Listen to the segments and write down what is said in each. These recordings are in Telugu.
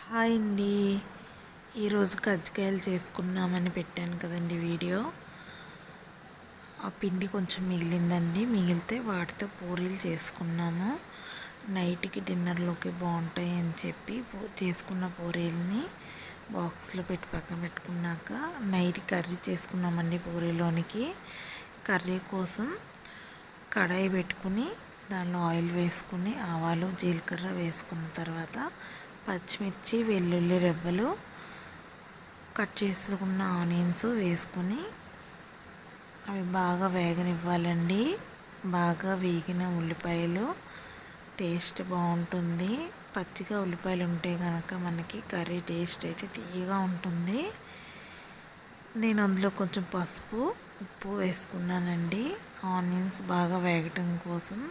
హాయ్ అండి. ఈరోజు కజ్జికాయలు చేసుకున్నామని పెట్టాను కదండి వీడియో. ఆ పిండి కొంచెం మిగిలిందండి. మిగిలితే వాటితో పూరీలు చేసుకున్నాము. నైట్కి డిన్నర్లోకి బాగుంటాయి అని చెప్పి చేసుకున్న పూరీలని బాక్స్లో పెట్టి పక్కన పెట్టుకున్నాక నైట్ కర్రీ చేసుకున్నామండి. పూరీలోనికి కర్రీ కోసం కడాయి పెట్టుకుని దానిలో ఆయిల్ వేసుకుని ఆవాలు జీలకర్ర వేసుకున్న తర్వాత పచ్చిమిర్చి వెల్లుల్లి రెబ్బలు కట్ చేసుకున్న ఆనియన్స్ వేసుకుని అవి బాగా వేగనివ్వాలండి. బాగా వేగిన ఉల్లిపాయలు టేస్ట్ బాగుంటుంది. పచ్చిగా ఉల్లిపాయలు ఉంటే కనుక మనకి కర్రీ టేస్ట్ అయితే తీయగా ఉంటుంది. నేను అందులో కొంచెం పసుపు ఉప్పు వేసుకున్నానండి. ఆనియన్స్ బాగా వేగటం కోసం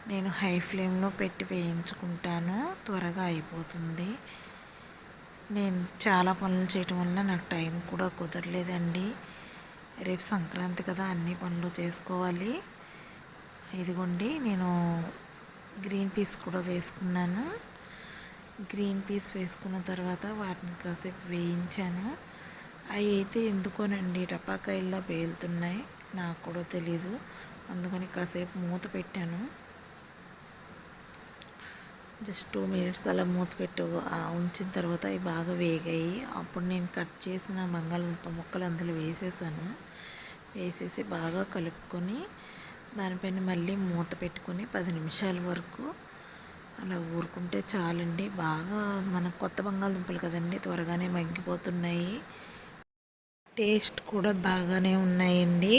నేను హై ఫ్లేమ్లో పెట్టి వేయించుకుంటాను, త్వరగా అయిపోతుంది. నేను చాలా పనులు చేయటం వల్ల నాకు టైం కూడా కుదరలేదండి. రేపు సంక్రాంతి కదా, అన్ని పనులు చేసుకోవాలి. ఇదిగోండి, నేను గ్రీన్ పీస్ కూడా వేసుకున్నాను. గ్రీన్ పీస్ వేసుకున్న తర్వాత వాటిని కాసేపు వేయించాను. అవి అయితే ఎందుకోనండి టపాకాయల్లో పేలుతున్నాయి, నాకు కూడా తెలీదు. అందుకని కాసేపు మూత పెట్టాను. జస్ట్ 2 మినిట్స్ అలా మూత పెట్టి ఉంచిన తర్వాత అవి బాగా వేగాయి. అప్పుడు నేను కట్ చేసిన బంగాళదుంప ముక్కలు అందులో వేసేసాను. వేసేసి బాగా కలుపుకొని దానిపైన మళ్ళీ మూత పెట్టుకొని 10 నిమిషాల వరకు అలా ఊరుకుంటే చాలండి. బాగా మన కొత్త బంగాళదుంపలు కదండి, త్వరగానే మగ్గిపోతున్నాయి. టేస్ట్ కూడా బాగానే ఉన్నాయండి.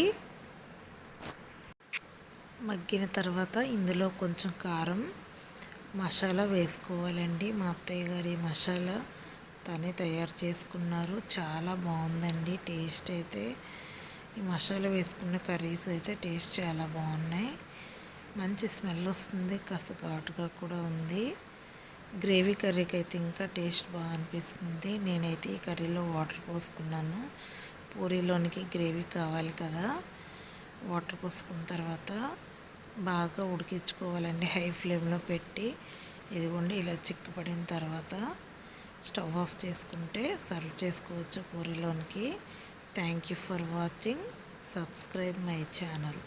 మగ్గిన తర్వాత ఇందులో కొంచెం కారం మసాలా వేసుకోవాలండి. మా అత్తయ్య గారి మసాలా తనే తయారు చేసుకున్నారు. చాలా బాగుందండి టేస్ట్ అయితే. ఈ మసాలా వేసుకున్న కర్రీస్ అయితే టేస్ట్ చాలా బాగున్నాయి. మంచి స్మెల్ వస్తుంది, కాస్త ఘాటుగా కూడా ఉంది. గ్రేవీ కర్రీకి అయితే ఇంకా టేస్ట్ బాగా అనిపిస్తుంది. నేనైతే ఈ కర్రీలో వాటర్ పోసుకున్నాను. పూరీలోనికి గ్రేవీ కావాలి కదా. వాటర్ పోసుకున్న తర్వాత బాగా ఉడికించుకోవాలండి హై ఫ్లేమ్లో పెట్టి. ఇదిగోండి, ఇలా చిక్కపడిన తర్వాత స్టవ్ ఆఫ్ చేసుకుంటే సర్వ్ చేసుకోవచ్చు పూరీలోనికి. Thank you for watching. Subscribe my channel.